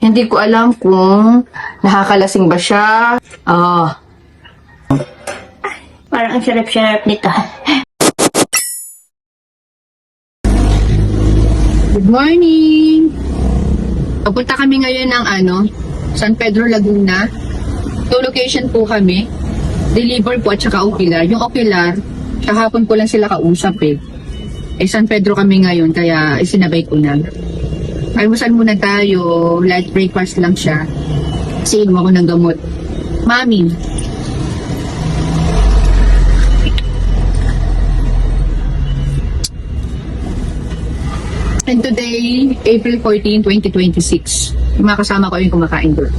Hindi ko alam kung nakakalasing ba siya. Parang ang sarap-sarap nito. Good morning! Papunta kami ngayon ng San Pedro, Laguna. Two location po kami. Deliver po at saka Ocular. Yung Ocular, kahapon ko lang sila kausap eh. San Pedro kami ngayon, kaya isinabay ko na. Almusal muna tayo, light breakfast lang siya. Kasi inom ako ng gamot. Mami. And today, April 14, 2026. Yung mga kasama ko yung kumakain doon.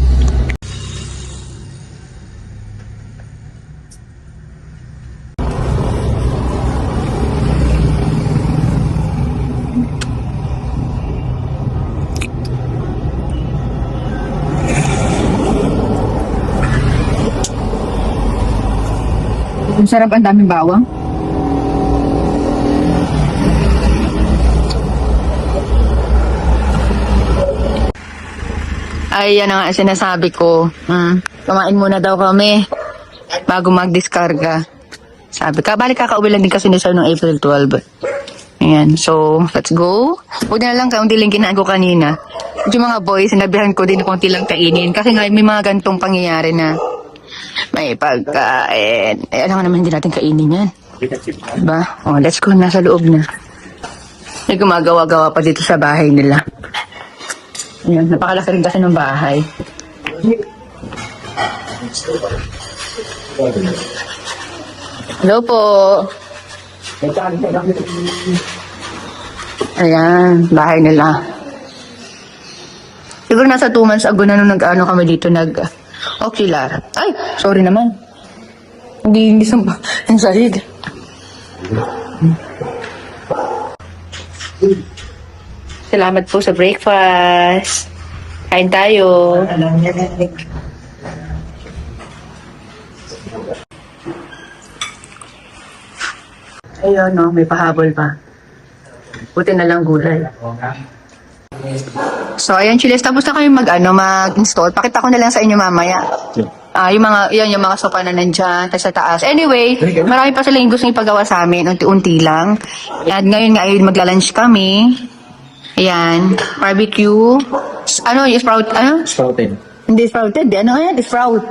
Ang sarap, ang daming bawang. Ay, yan ang sinasabi ko. Kumain muna daw kami bago mag-discarga. Sabi ka, balik kakauwi lang din kasi ni Sir noong April 12. Ayan, so, let's go. Huwag na lang kaunti lang kinain ko kanina. Yung mga boys, sinabihan ko din kung lang kainin. Kasi nga, may mga gantong pangyayari na may pagkain. Eh, alam nga naman hindi natin kainin yan. Diba? Oh, let's go. Nasa loob na. May gumagawa-gawa pa dito sa bahay nila. Ayan, napakalaki rin kasi ng bahay. Hello po. Ayan, bahay nila. Siguro nasa 2 months ago na nung nag-ano kami dito, Ocular. Ay, sorry naman. Hindi ang sahig. Salamat po sa breakfast. Kain tayo. Ayun, no, may pahabol pa. Buti na lang gulay. So, ayan, Chiles, tapos na kayo mag-install. Pakita ko na lang sa inyo mamaya. Yung mga sopa na nandyan, tayo sa taas. Anyway, marami pa silang gusto ipagawa sa amin, unti-unti lang. At ngayon nga, magla-lunch kami. Ayan, barbecue. Yung Sprouted. Hindi sprouted. Ano yan? Sprout.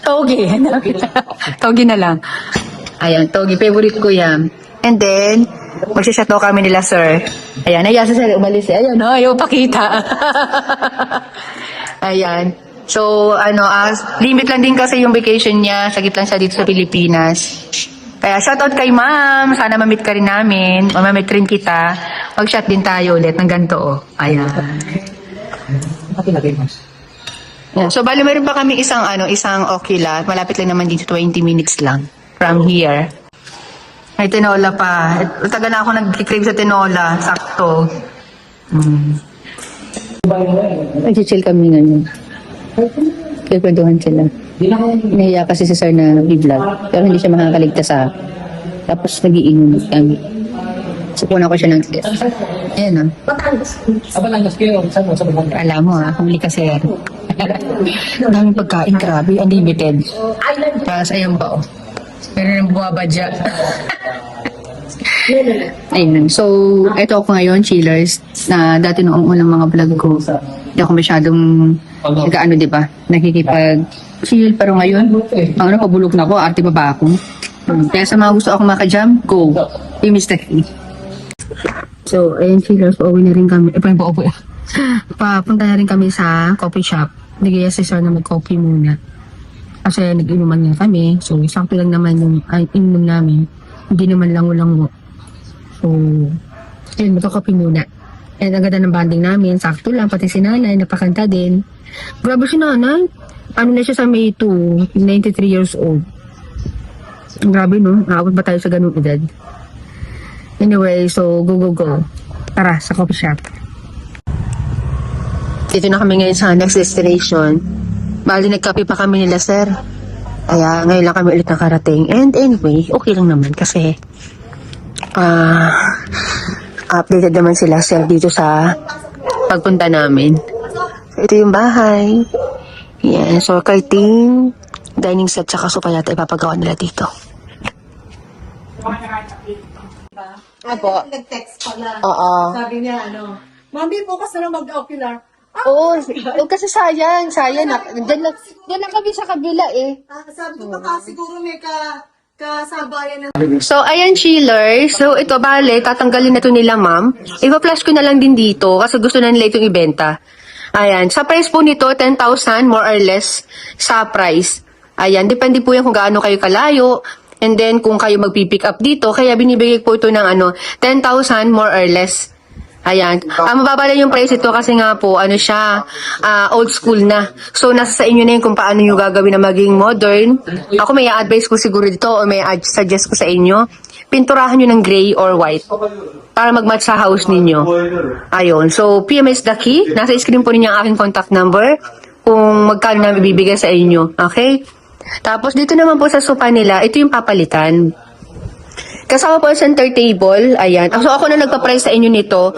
Togi. Togi na lang. Ayan, togi. Favorite ko yan. And then, magsisyato kami nila, sir. Ayan, si sir, umalis. Ayan, ayaw pakita. Ayan. So, limit lang din kasi yung vacation niya. Sagip lang siya dito sa Pilipinas. Kaya, shoutout kay ma'am. Sana ma-meet ka rin namin. O ma-meet rin kita. Mag-shot din tayo ulit ng ganito, oh. Ayan. Ayan. So, bali meron pa kami isang Ocular. Malapit lang naman dito, 20 minutes lang. From here. May tinola pa. Taga na ako nag-crave sa tinola. Sakto. Nag-chill kami ngayon. Kikwentuhan sila. Nahiya kasi si sir na vlog. Pero hindi siya makakaligtas sa. Tapos nag-iinom kami. Sipuna ko siya ng test. Ayan Alam mo humili ka sir. Ang daming pagkain. Grabe. Unlimited. Tapos ayan pa Meron ng buwabadya. Ayun. So, eto ako ngayon, chillers, na dati noong unang mga vlog ko, hindi ako masyadong diba? Nakikipag-chill, pero ngayon, pabulok na ako, arte pa ba ako? Kaya sa mga gusto ako maka-jam, go. Yung Mr. K. So, ayun, chillers, pauwi na rin kami. Papunta na rin kami sa coffee shop. Nagaya si sir na mag-coffee muna. Kasi nag-inuman nga kami. So, sakto lang naman yung inom namin. Hindi naman lango-lango. So, yun, magkakapi muna. And ang ganda ng banding namin. Sakto lang, pati si nanay, napakanta din. Grabe si nanay. Na siya sa May 2, 93 years old. Grabe, no? Naabot ba tayo sa ganung edad? Anyway, so, go. Tara, sa coffee shop. Dito na kami ngayon sa next destination. Bali, nagkape pa kami nila, sir. Kaya ngayon lang kami ulit nakarating. And anyway, okay lang naman kasi updated naman sila, sir, dito sa pagpunta namin. Ito yung bahay. Yan. So, curtain, dining set, tsaka sopa yata ipapagawa nila dito. Apo. Nag-text pala. Oo. Sabi niya, Mami, bukas na lang mag-ocular. Oo. Kasi sayang. Diyan lang kami sa kabila eh. Sabi ko baka siguro may kasabayan na. So, ayan, chillers. So, ito, bale, tatanggalin na to nila, ma'am. Ipa-flash ko na lang din dito kasi gusto na nila itong ibenta. Ayan. Sa price po nito, 10,000 more or less sa price. Ayan. Depende po yan kung gaano kayo kalayo. And then, kung kayo magpipick up dito, kaya binibigay po ito ng 10,000 more or less. Ayan. Mababa lang yung price ito kasi nga po, siya, old school na. So, nasa sa inyo na yun kung paano nyo gagawin na maging modern. Ako may advice ko siguro dito o may suggest ko sa inyo. Pinturahan nyo ng gray or white para mag-match sa house ninyo. Ayun. So, PMS the key. Nasa screen po ninyo ang aking contact number kung magkano na ibibigay sa inyo. Okay? Tapos, dito naman po sa sofa nila, ito yung papalitan. Kasama po ang center table. Ayan. So, ako na nagpa-price sa inyo nito.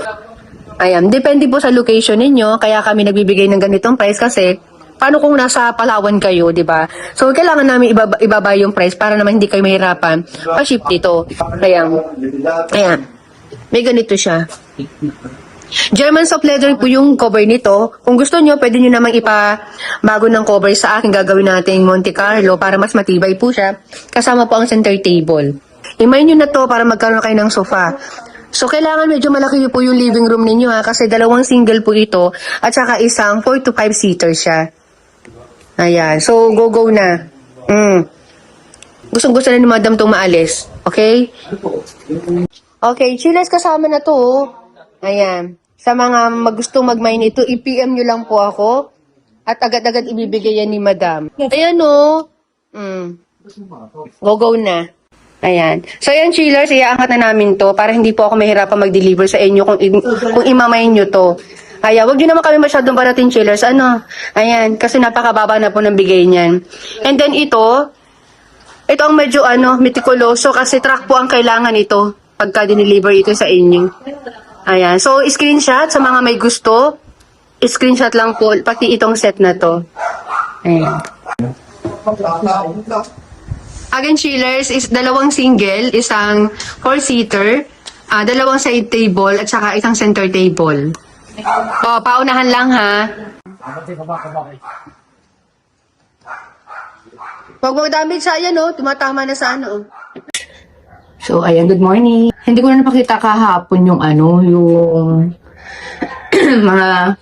Ayan. Depende po sa location ninyo. Kaya kami nagbibigay ng ganitong price kasi paano kung nasa Palawan kayo, di ba? So, kailangan namin ibaba yung price para naman hindi kayo mahirapan pa-ship dito. Ayan. Ayan. May ganito siya. German soft leather po yung cover nito. Kung gusto nyo, pwede nyo namang bago ng cover sa akin. Gagawin natin Monte Carlo para mas matibay po siya. Kasama po ang center table. Imay nyo na to para magkaroon kayo ng sofa. So, kailangan medyo malaki po yung living room ninyo kasi 2 single po ito at saka isang 4 to 5 seater siya. Ayan. So, go na. Gustong-gusto na ni madam tong maalis. Okay? Okay, chillers kasama na to. Ayan. Sa mga magustong mag-mine ito, i-PM nyo lang po ako at agad-agad ibibigay yan ni madam. Ayan o. Go na. Ayan. So, ayan, chillers, iaangat na namin to para hindi po ako mahirapan mag-deliver sa inyo kung imamayin nyo to. Ayan, wag nyo naman kami masyadong parating, chillers. Ayan, kasi napakababa na po ng bigay niyan. And then ito ang medyo meticuloso kasi track po ang kailangan ito pagka dineliver ito sa inyo. Ayan, so screenshot sa mga may gusto. Screenshot lang po, pati itong set na to. Ayan. Again, chillers, is 2 single, isang 4-seater, 2 side table, at saka isang center table. O, paunahan lang ha. Huwag mag-damage sa ayan tumatama na sa So, ayan, good morning. Hindi ko na napakita kahapon yung yung mga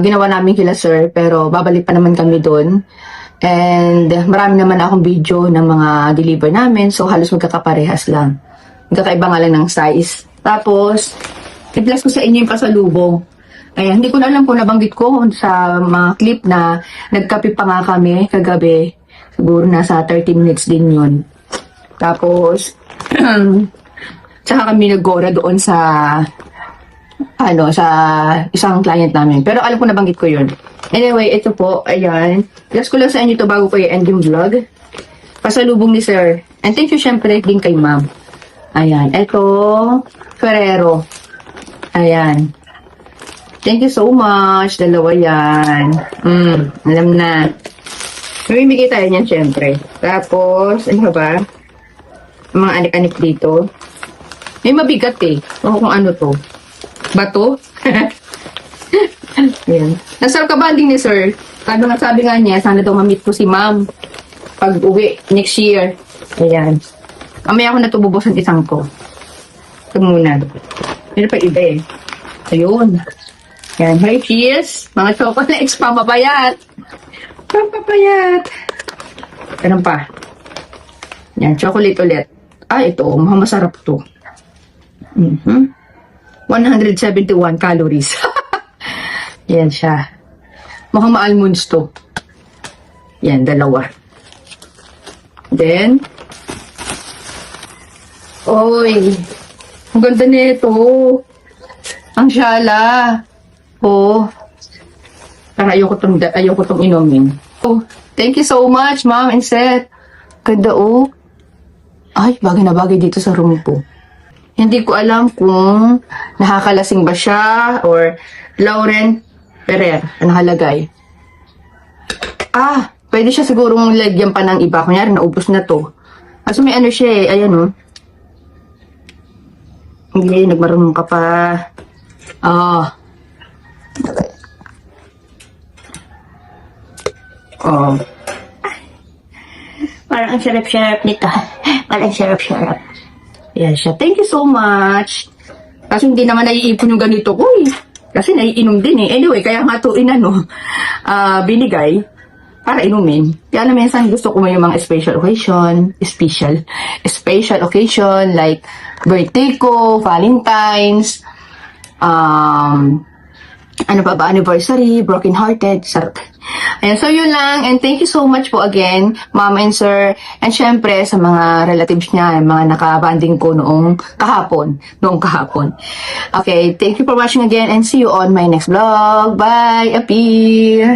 ginawa namin kila sir, pero babalik pa naman kami doon. And marami naman akong video ng mga deliver namin. So, halos magkakaparehas lang. Magkakaiba nga lang ng size. Tapos, i-plus ko sa inyo yung pasalubong. Ayan, hindi ko na alam kung nabanggit ko sa mga clip na nagkape pa nga kami kagabi. Siguro nasa 30 minutes din yun. Tapos, tsaka kami nag-gora doon sa sa isang client namin. Pero alam ko nabanggit ko yun. Anyway, ito po, ayan. Last ko lang sa inyo ito bago ko i-end yung vlog. Pasalubong ni sir. And thank you syempre din kay ma'am. Ayan, ito, Ferrero. Ayan. Thank you so much. 2 yan. Alam na. Mamimigay tayo niyan syempre. Tapos, ano ba? Mga anik-anik dito. May mabigat Oo, kung ano to. Bato? Ayan. Nasarap ka banding ni sir. Sabi nga niya, sana daw ma-meet ko si ma'am pag uwi next year. Ayan. Mamaya ako natububosan isang ko. Ito muna. Meron pa iba Ayun. Ayan. Hi, cheers. Mga chocolates, pamapayat. Pamapayat. Ganun pa. Ayan, chocolate ulit. Ito. Masarap to. 171 calories. Yan siya. Mukhang ma-almonds to. Yan, 2. Then, oy, ang ganda nito. Ang syala. Para ayoko tong inumin. Thank you so much, ma'am and Seth. Ganda Ay, bagay na bagay dito sa room ko. Hindi ko alam kung nakakalasing ba siya or Lauren Ferrer. Ang nakalagay. Pwede siya sigurong lagyan pa ng iba. Kunyari, naubos na to. Kaso may ano siya eh. Ayan o. Hindi, nagmarunong ka pa. Parang ang sarap-sarap nito. Parang sarap-sarap. Yan siya. Thank you so much. Kasi hindi naman naiipon yung ganito ko eh. Kasi naiinom din eh. Anyway, kaya nga ito binigay para inumin. Kaya alam, minsan gusto ko may mga special occasion like birthday ko, Valentine's, ano pa ba, anniversary, broken hearted, sarap. Ayan, so yun lang, and thank you so much po again, ma'am and sir, and syempre sa mga relatives niya, mga nakabanding ko noong kahapon. Okay, thank you for watching again, and see you on my next vlog. Bye, Appear!